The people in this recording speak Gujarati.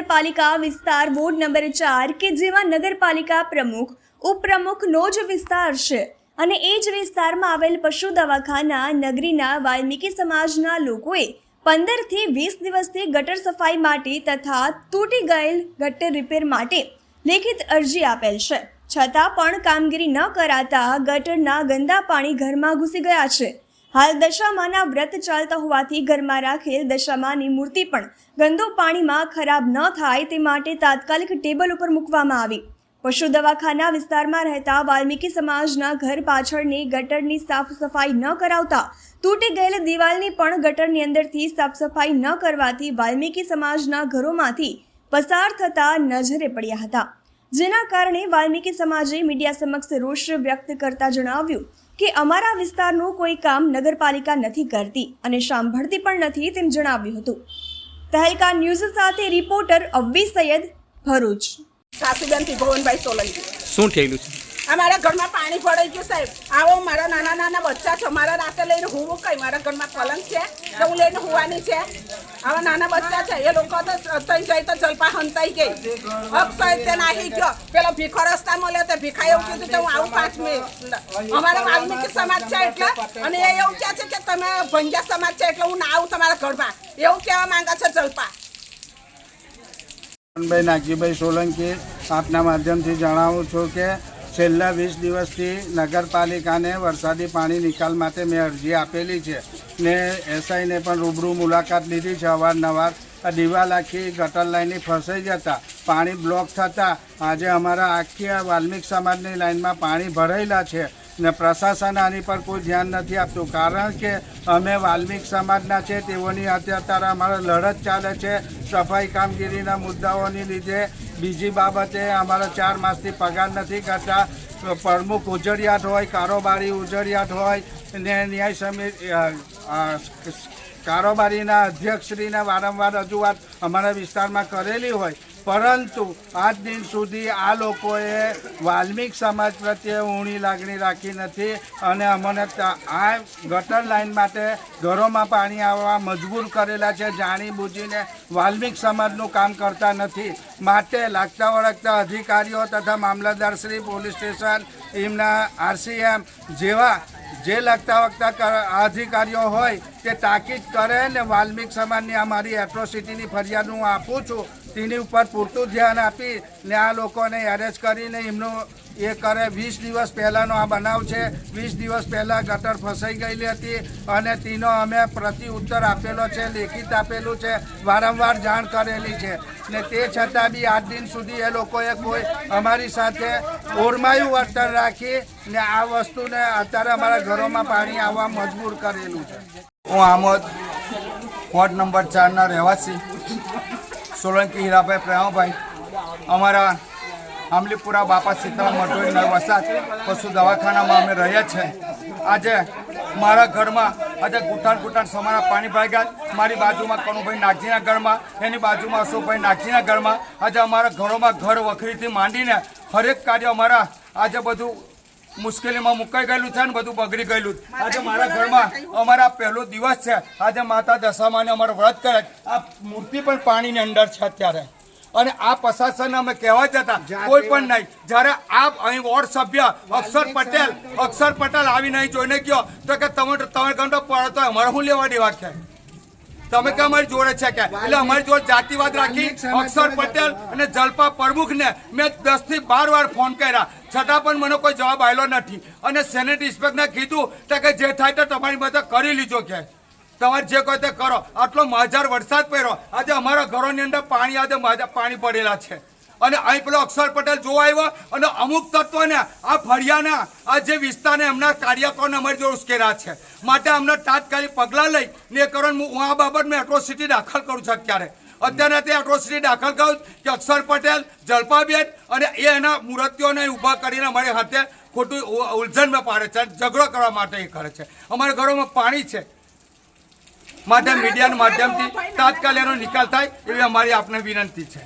નગરપાલિકા વિસ્તાર વોર્ડ નંબર 4 કે જેમાં નગરપાલિકા પ્રમુખ ઉપપ્રમુખનો જ વિસ્તાર છે અને એ જ વિસ્તારમાં આવેલ પશુ દવાખાના નગરીના વાલ્મીકી સમાજના લોકોએ 15 થી 20 દિવસથી ગટર સફાઈ માટે તથા તૂટી ગયેલ ગટર રિપેર માટે લેખિત અરજી આપેલ છે, છતાં પણ કામગીરી ન કરાતા ગટરના ગંદા પાણી ઘરમાં ઘૂસી ગયા છે। હાલ દશામાના વ્રત ચાલતા હોવાથી ઘરમાં રાખેલ દશામાની મૂર્તિ પણ ગંદુ પાણીમાં ખરાબ ન થાય તે માટે તાત્કાલિક ટેબલ ઉપર મૂકવામાં આવી। પશુ દવાખાના વિસ્તારમાં રહેતા વાલ્મીકી સમાજના ઘર પાછળની ગટરની સાફ સફાઈ ન કરાવતા તૂટી ગયેલ દિવાલની પણ ગટરની અંદરથી સાફ સફાઈ ન કરવાથી વાલ્મીકી સમાજના ઘરોમાંથી પસાર થતા નજરે પડ્યા હતા, જેના કારણે વાલ્મીકી સમાજે મીડિયા સમક્ષ રોષ વ્યક્ત કરતા જણાવ્યું કે અમારા વિસ્તારનું કોઈ કામ નગરપાલિકા નથી કરતી અને સાંભળતી પણ નથી તેમ જણાવ્યું હતું। તહેલકા ન્યૂઝ સાથે રિપોર્ટર અવ્વી સૈયદ, ભરૂચ। સાસુબેન ભુવનભાઈ સોલંકી। શું થયેલું છે? અમારા ઘરમાં પાણી પડી ગયું સાહેબ। આવો મારા નાના નાના બચ્ચા છે, મારા રાતે લઈને હું કઈ મારા ઘરમાં પલંગ છે તો હું લઈને હુવાની છે। આવા નાના બચ્ચા છે એ લોકો તો થઈ જાય તો જલપા હંતાઈ ગઈ, અક્ષય તે નાહી ગયો, પેલો ભીખો રસ્તા મળ્યો તો ભીખાએ એવું કીધું કે હું આવું 5 મિનિટ। અમારા વાલ્મીકી સમાજ છે એટલે અને એ એવું કહે છે કે તમે ભંગ્યા સમાજ છે એટલે હું ના આવું તમારા ઘરમાં, એવું કહેવા માંગે છે જલપા। ભાઈ નાગજીભાઈ સોલંકી આપના માધ્યમથી જણાવું છું કે છેલ્લા 20 દિવસથી નગરપાલિકાને વરસાદી પાણી નિકાલ માટે મેં અરજી આપેલી છે ને એસઆઈને પણ રૂબરૂ મુલાકાત લીધી છે। અવારનવાર દિવાલ આખી ગટર લાઈનની ફસાઈ જતા પાણી બ્લોક થતાં આજે અમારા આખી વાલ્મીક સમાજની લાઈનમાં પાણી ભરાયેલા છે ને પ્રશાસન આની પર કોઈ ધ્યાન નથી આપતું, કારણ કે અમે વાલ્મીક સમાજના છે તેઓની અત્યારે અમારો લડત ચાલે છે સફાઈ કામગીરીના મુદ્દાઓની લીધે। બીજી બાબતે અમારા 4 માસથી પગાર નથી કરતા, પ્રમુખ ઉજળિયાત હોય, કારોબારી ઉજળિયાત હોય ને ન્યાય સમિતિ કારોબારીના અધ્યક્ષશ્રીને વારંવાર રજૂઆત અમારા વિસ્તારમાં કરેલી હોય, પરંતુ આજ દિન સુધી આ લોકોએ વાલ્મીક સમાજ પ્રત્યે ઊણી લાગણી રાખી નથી અને અમને આ ગટર લાઈન માટે ઘરોમાં પાણી આવવા મજબૂર કરેલા છે। જાણી બૂજીને વાલ્મીક સમાજનું કામ કરતા નથી, માટે લાગતા વળગતા અધિકારીઓ તથા મામલતદારશ્રી, પોલીસ સ્ટેશન, એમના RCM જેવા જે લાગતા વખતા અધિકારીઓ હોય તે તાકીદ કરે ને વાલ્મીક સમાજની અમારી એટ્રોસિટીની ફરિયાદ હું આપું છું, તેની ઉપર પૂરતું ધ્યાન આપી ને આ લોકોને એરેસ્ટ કરીને એમનું એ કરે। 20 દિવસ પહેલાંનો આ બનાવ છે। 20 દિવસ પહેલાં ગટર ફસાઈ ગયેલી હતી અને તેનો અમે પ્રતિ ઉત્તર આપેલો છે, લેખિત આપેલું છે, વારંવાર જાણ કરેલી છે ને તે છતાં બી આજ દિન સુધી એ લોકોએ કોઈ અમારી સાથે ઓરમાયું વર્તન રાખી ને આ વસ્તુને અત્યારે અમારા ઘરોમાં પાણી આવવા મજબૂર કરેલું છે। હું આમોદ વોર્ડ નંબર 4ના રહેવાસી સોલંકી હીરાભાઈ પ્રેમાભાઈ અમારા આમલીપુરા બાપા સીતારામ મટોઈ નવ વસાત પશુ દવાખાનામાં અમે રહ્યા છીએ। આજે મારા ઘરમાં આજે ઘૂંટણ સમાના પાણી ભરાઈ ગયા। મારી બાજુમાં કનુભાઈ નાગજીના ઘરમાં, એની બાજુમાં અશોકભાઈ નાગજીના ઘરમાં આજે અમારા ઘરોમાં ઘર વખરીથી માંડીને હરેક કાર્ય અમારા આજે બધું મુશ્કેલીમાં મુકાઈ ગયેલું છે ને બધું બગડી ગયેલું। આજે મારા ઘરમાં અમારા પહેલો દિવસ છે, આજે માતા દશામાને અમારો વ્રત કરે, આ મૂર્તિ પણ પાણીની અંદર છે અત્યારે અને આ પ્રશાસન અમે કહેવા જતા કોઈ પણ નહીં। જ્યારે આપ અહીં વોર્ડ સભ્ય અક્ષર પટેલ આવી નહીં જોઈને ગયો તો કે તમે ઘંટો પડો તો અમારે શું લેવા દેવા છે, તમે કે અમારી જોડે છે કે એટલે અમારી જોડે જાતિવાદ રાખી અક્ષર પટેલ અને જલપા પ્રમુખને મેં 10 થી 12 વાર ફોન કર્યા, છતાં પણ મને કોઈ જવાબ આવ્યો નથી અને સેનેટ ઇન્સ્પેક્ટરને કીધું કે જે થાય તો તમારી મદદ કરી લીધો કે તમારે જે કોઈ તે કરો। આટલો માજાર વરસાદ પડ્યો, આજે અમારા ઘરોની અંદર પાણી પડેલા છે અને અહીં પેલો અક્ષર પટેલ જોવા આવ્યો અને અમુક તત્વોને આ ફળિયાના આ જે વિસ્તારને એમના કાર્યકરોને અમારી જોડે ઉશ્કેર્યા છે, માટે અમને તાત્કાલિક પગલાં લઈ ને કારણ હું આ બાબતમાં એટ્રોસિટી દાખલ કરું છું। અત્યારે તે એટ્રોસિટી દાખલ કરું કે અક્ષર પટેલ, જલપાબેન અને એના મૂર્તિઓને ઊભા કરીને અમારી હાથે ખોટું ઉલઝનમાં પાડે છે, ઝઘડો કરવા માટે એ કરે છે। અમારા ઘરોમાં પાણી છે, માટે મીડિયાના માધ્યમથી તાત્કાલિક એનો નિકાલ થાય એવી અમારી આપને વિનંતી છે।